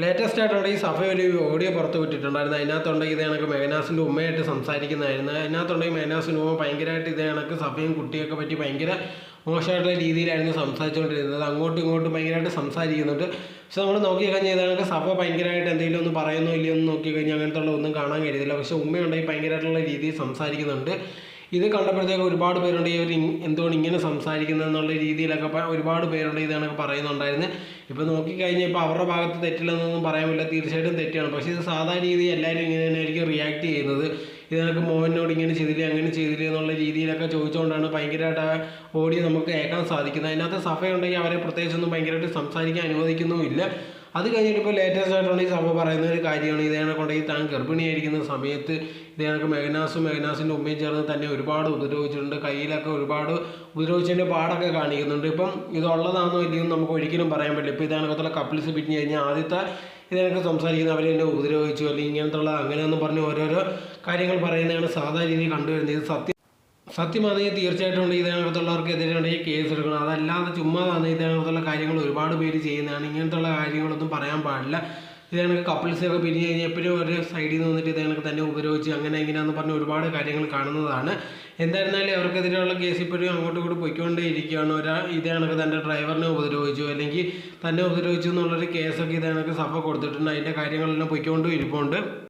Latest ആയിട്ടുള്ള ഈ സഫ ഒരു ഓഡിയോ പുറത്ത് വിട്ടിട്ടുണ്ടായിരുന്നു. അതിനകത്തുണ്ടെങ്കിൽ ഇതേ കണക്ക് മെഹനാസിൻ്റെ ഉമ്മയായിട്ട് സംസാരിക്കുന്നതായിരുന്നു. അതിനകത്തുണ്ടെങ്കിൽ മെഹനാസിൻ്റെ ഉമ്മ ഭയങ്കരമായിട്ട് ഇതേ കണക്ക് സഫയും കുട്ടിയൊക്കെ പറ്റി ഭയങ്കര മോശമായിട്ടുള്ള രീതിയിലായിരുന്നു സംസാരിച്ചുകൊണ്ടിരുന്നത്. അങ്ങോട്ടും ഇങ്ങോട്ടും ഭയങ്കരമായിട്ട് സംസാരിക്കുന്നുണ്ട്. പക്ഷെ നമ്മൾ നോക്കിക്കഴിഞ്ഞാൽ ഇതേ കണക്ക് സഫ ഭയങ്കരമായിട്ട് എന്തെങ്കിലും ഒന്ന് പറയുന്നോ ഇല്ലയോ എന്ന് നോക്കിക്കഴിഞ്ഞാൽ അങ്ങനത്തെ ഉള്ള ഒന്നും കാണാൻ കഴിയത്തില്ല. പക്ഷേ ഉമ്മയുണ്ടെങ്കിൽ ഭയങ്കരമായിട്ടുള്ള രീതിയിൽ സംസാരിക്കുന്നുണ്ട്. ഇത് കണ്ടപ്പോഴത്തേക്ക് ഒരുപാട് പേരുണ്ട് ഈ ഒരു എന്തുകൊണ്ട് ഇങ്ങനെ സംസാരിക്കുന്നത് എന്നുള്ള രീതിയിലൊക്കെ ഒരുപാട് പേരുണ്ട് ഇതാണൊക്കെ പറയുന്നുണ്ടായിരുന്നു. ഇപ്പോൾ നോക്കിക്കഴിഞ്ഞാൽ ഇപ്പോൾ അവരുടെ ഭാഗത്ത് തെറ്റില്ലെന്നൊന്നും പറയാൻ പറ്റില്ല, തീർച്ചയായിട്ടും തെറ്റാണ്. പക്ഷേ ഇത് സാധാരണ രീതിയിൽ എല്ലാവരും ഇങ്ങനെ തന്നെയായിരിക്കും റിയാക്ട് ചെയ്യുന്നത്. ഇതിനൊക്കെ മോഹനോട് ഇങ്ങനെ ചെയ്തില്ലേ അങ്ങനെ ചെയ്തില്ലേ എന്നുള്ള രീതിയിലൊക്കെ ചോദിച്ചുകൊണ്ടാണ് ഭയങ്കരമായിട്ട് ആ ഓഡിയോ നമുക്ക് കേൾക്കാൻ സാധിക്കുന്നത്. അതിനകത്ത് സഫയുണ്ടെങ്കിൽ അവരെ പ്രത്യേകിച്ചൊന്നും ഭയങ്കരമായിട്ട് സംസാരിക്കാൻ അനുവദിക്കുന്നുമില്ല. അത് കഴിഞ്ഞിട്ട് ഇപ്പോൾ ലേറ്റസ്റ്റ് ആയിട്ടുള്ള ഈ സഭ പറയുന്ന ഒരു കാര്യമാണ് ഇതേ കൊണ്ടെങ്കിൽ താൻ ഗർഭിണിയായിരിക്കുന്ന സമയത്ത് ഇതേ കണക്ക് മെഹനാസിൻ്റെ ഉമ്മയും ചേർന്ന് തന്നെ ഒരുപാട് ഉപദ്രവിച്ചിട്ടുണ്ട്. കയ്യിലൊക്കെ ഒരുപാട് ഉപദ്രവിച്ചതിൻ്റെ പാടൊക്കെ കാണിക്കുന്നുണ്ട്. ഇപ്പം ഇതുള്ളതാണോ ഇല്ലയോ നമുക്ക് ഒരിക്കലും പറയാൻ പറ്റില്ല. ഇപ്പോൾ ഇതേ കണക്കത്തുള്ള കപ്പിൾസ് പിരിഞ്ഞ് കഴിഞ്ഞാൽ ആദ്യത്തെ ഇതിനൊക്കെ സംസാരിക്കുന്ന അവരെ എന്നെ ഉപദ്രവിച്ചു അല്ലെങ്കിൽ ഇങ്ങനത്തെ ഉള്ള അങ്ങനെയെന്ന് പറഞ്ഞ് ഓരോരോ കാര്യങ്ങൾ പറയുന്നതാണ് സാധാരണ രീതിയിൽ കണ്ടുവരുന്നത്. ഇത് സത്യമാണെങ്കിൽ തീർച്ചയായിട്ടും ഇതിനകത്തുള്ളവർക്കെതിരെയാണെങ്കിൽ കേസ് എടുക്കണം. അതല്ലാതെ ചുമ്മാതാണ് ഇതിനകത്തുള്ള കാര്യങ്ങൾ ഒരുപാട് പേര് ചെയ്യുന്നതാണ്. ഇങ്ങനത്തുള്ള കാര്യങ്ങളൊന്നും പറയാൻ പാടില്ല. ഇതേകണക്ക് കപ്പിൾസൊക്കെ പിരിഞ്ഞ് കഴിഞ്ഞാൽ എപ്പോഴും ഒരു സൈഡിൽ നിന്ന് വന്നിട്ട് ഇതേകണക്ക് തന്നെ ഉപദ്രവിച്ച് അങ്ങനെ ഇങ്ങനെയാണെന്ന് പറഞ്ഞ് ഒരുപാട് കാര്യങ്ങൾ കാണുന്നതാണ്. എന്തായിരുന്നാലും അവർക്കെതിരെയുള്ള കേസ് ഇപ്പോഴും അങ്ങോട്ടും ഇങ്ങോട്ട് പൊയ്ക്കൊണ്ടേ ഇരിക്കുകയാണ്. ഇതേ കണക്ക് തൻ്റെ ഡ്രൈവറിനെ ഉപദ്രവിച്ചു അല്ലെങ്കിൽ തന്നെ ഉപദ്രവിച്ചു എന്നുള്ളൊരു കേസൊക്കെ ഇതേ കണക്ക് സഭ കൊടുത്തിട്ടുണ്ട്. അതിൻ്റെ കാര്യങ്ങളെല്ലാം പൊയ്ക്കൊണ്ടും ഇരിപ്പുണ്ട്.